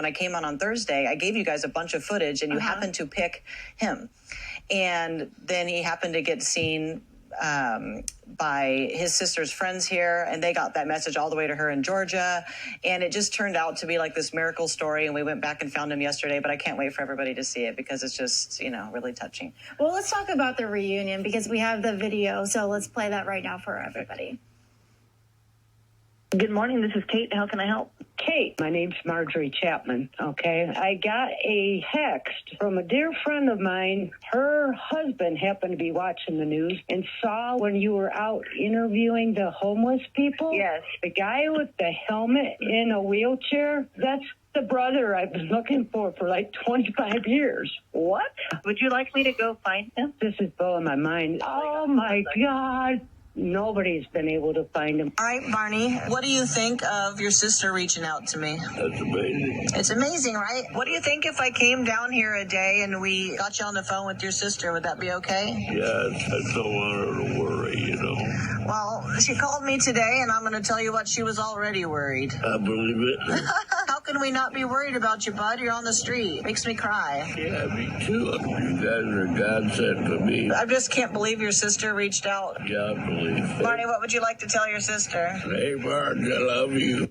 When I came on Thursday, I gave you guys a bunch of footage, and you happened to pick him. And then he happened to get seen by his sister's friends here, and they got that message all the way to her in Georgia. And it just turned out to be like this miracle story. And we went back and found him yesterday, but I can't wait for everybody to see it because it's just, really touching. Well, let's talk about the reunion because we have the video. So let's play that right now for everybody. Good morning. This is Kate. How can I help? Kate, my name's Marjorie Chapman, okay? I got a text from a dear friend of mine. Her husband happened to be watching the news and saw when you were out interviewing the homeless people. Yes. The guy with the helmet in a wheelchair, that's the brother I've been looking for like 25 years. What? Would you like me to go find him? This is blowing my mind. Oh, my God. Nobody's been able to find him. All right, Barney, what do you think of your sister reaching out to me? That's amazing. It's amazing, right? What do you think if I came down here a day and we got you on the phone with your sister? Would that be okay? Yes, I don't want her to worry, Well, she called me today, and I'm going to tell you what, she was already worried. I believe it. How can we not be worried about you, bud? You're on the street. Makes me cry. Yeah, me too. You guys are God sent to me. I just can't believe your sister reached out. Yeah, I believe it. Barney, what would you like to tell your sister? Hey, Marge, I love you.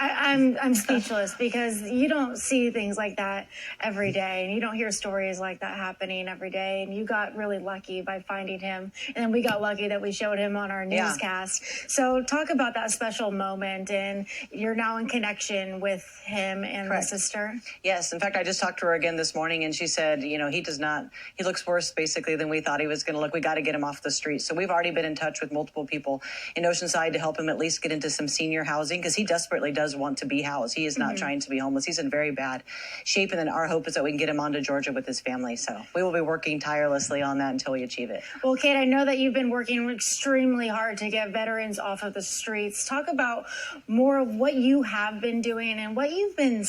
I'm speechless because you don't see things like that every day, and you don't hear stories like that happening every day. And you got really lucky by finding him, and then we got lucky that we showed him on our newscast. So talk about that special moment, and you're now in connection with him and the sister. Yes. In fact, I just talked to her again this morning, and she said, he looks worse basically than we thought he was going to look. We got to get him off the street. So we've already been in touch with multiple people in Oceanside to help him at least get into some senior housing because he desperately does want to be housed. He is not trying to be homeless. He's in very bad shape. And then our hope is that we can get him onto Georgia with his family. So we will be working tirelessly on that until we achieve it. Well, Kate, I know that you've been working extremely hard to get veterans off of the streets. Talk about more of what you have been doing and what you've been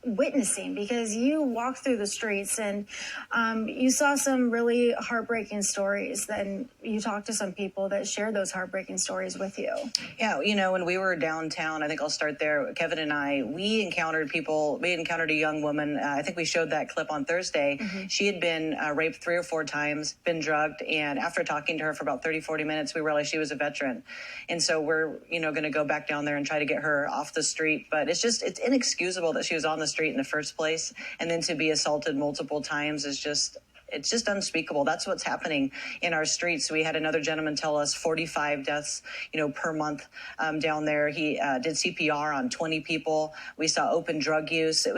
witnessing, because you walked through the streets and you saw some really heartbreaking stories. Then you talked to some people that shared those heartbreaking stories with you. Yeah, when we were downtown, I think I'll start there. Kevin and I, we encountered a young woman. I think we showed that clip on Thursday. She had been raped 3 or 4 times, been drugged. And after talking to her for about 30, 40 minutes, we realized she was a veteran. And so we're, going to go back down there and try to get her off the street. But it's inexcusable that she was on the street in the first place, and then to be assaulted multiple times is it's just unspeakable. That's what's happening in our streets. We had another gentleman tell us 45 deaths, per month down there. He did CPR on 20 people. We saw open drug use. It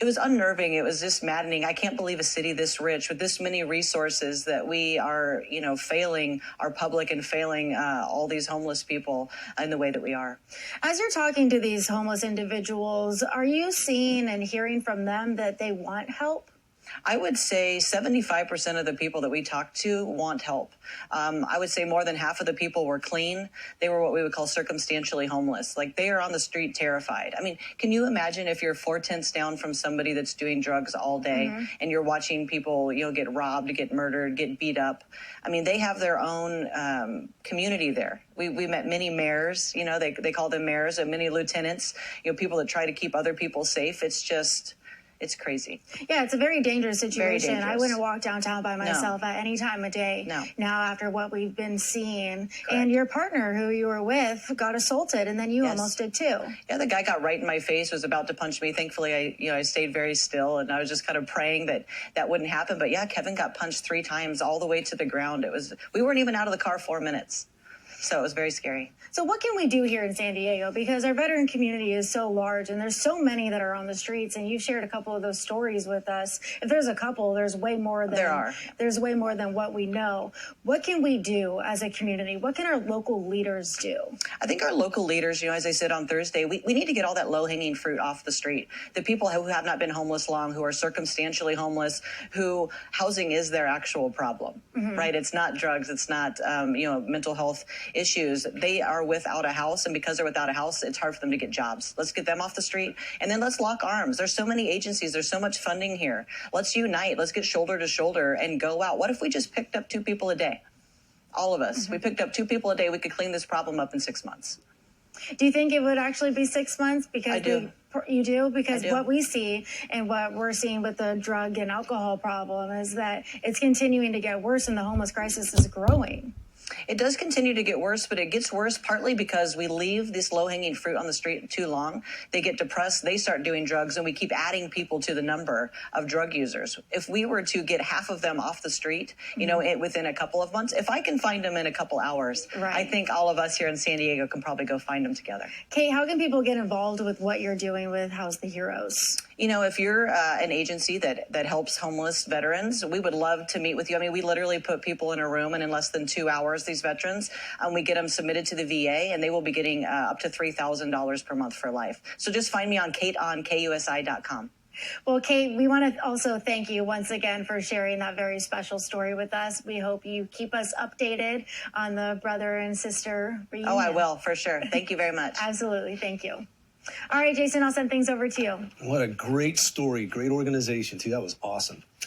was unnerving. It was just maddening. I can't believe a city this rich with this many resources that we are, failing our public and failing all these homeless people in the way that we are. As you're talking to these homeless individuals, are you seeing and hearing from them that they want help? I would say 75% of the people that we talked to want help. I would say more than half of the people were clean. They were what we would call circumstantially homeless. Like, they are on the street terrified. I mean, can you imagine if you're 4 tenths down from somebody that's doing drugs all day and you're watching people, get robbed, get murdered, get beat up? I mean, they have their own community there. We met many mayors, they call them mayors, and many lieutenants, people that try to keep other people safe. It's crazy. Yeah, it's a very dangerous situation. Very dangerous. I wouldn't walk downtown by myself at any time of day. No. Now, after what we've been seeing. Correct. And your partner who you were with got assaulted, and then you almost did too. Yeah, the guy got right in my face, was about to punch me. Thankfully, I stayed very still, and I was just kind of praying that wouldn't happen. But yeah, Kevin got punched 3 times all the way to the ground. We weren't even out of the car 4 minutes. So it was very scary. So what can we do here in San Diego? Because our veteran community is so large, and there's so many that are on the streets, and you've shared a couple of those stories with us. If there's a couple, there's way more There's way more than what we know. What can we do as a community? What can our local leaders do? I think our local leaders, as I said on Thursday, we need to get all that low-hanging fruit off the street. The people who have not been homeless long, who are circumstantially homeless, who housing is their actual problem, right? It's not drugs. It's not, mental health issues. They are without a house, and because they're without a house, it's hard for them to get jobs. Let's get them off the street, and then let's lock arms. There's so many agencies. There's so much funding here. Let's unite. Let's get shoulder to shoulder and go out. What if we just picked up 2 people a day? All of us. We picked up 2 people a day. We could clean this problem up in 6 months. Do you think it would actually be 6 months? Because I do. You do? Because I do. what we see and what we're seeing with the drug and alcohol problem is that it's continuing to get worse and the homeless crisis is growing. It does continue to get worse, but it gets worse partly because we leave this low-hanging fruit on the street too long. They get depressed, they start doing drugs, and we keep adding people to the number of drug users. If we were to get half of them off the street, within a couple of months, if I can find them in a couple hours, Right. I think all of us here in San Diego can probably go find them together. Kate, how can people get involved with what you're doing with House the Heroes? If you're an agency that helps homeless veterans, we would love to meet with you. I mean, we literally put people in a room, and in less than 2 hours, these veterans, we get them submitted to the VA, and they will be getting up to $3,000 per month for life. So just find me on KateOnKUSI.com. Well, Kate, we want to also thank you once again for sharing that very special story with us. We hope you keep us updated on the brother and sister reunion. Oh, I will, for sure. Thank you very much. Absolutely. Thank you. All right, Jason, I'll send things over to you. What a great story. Great organization, too. That was awesome.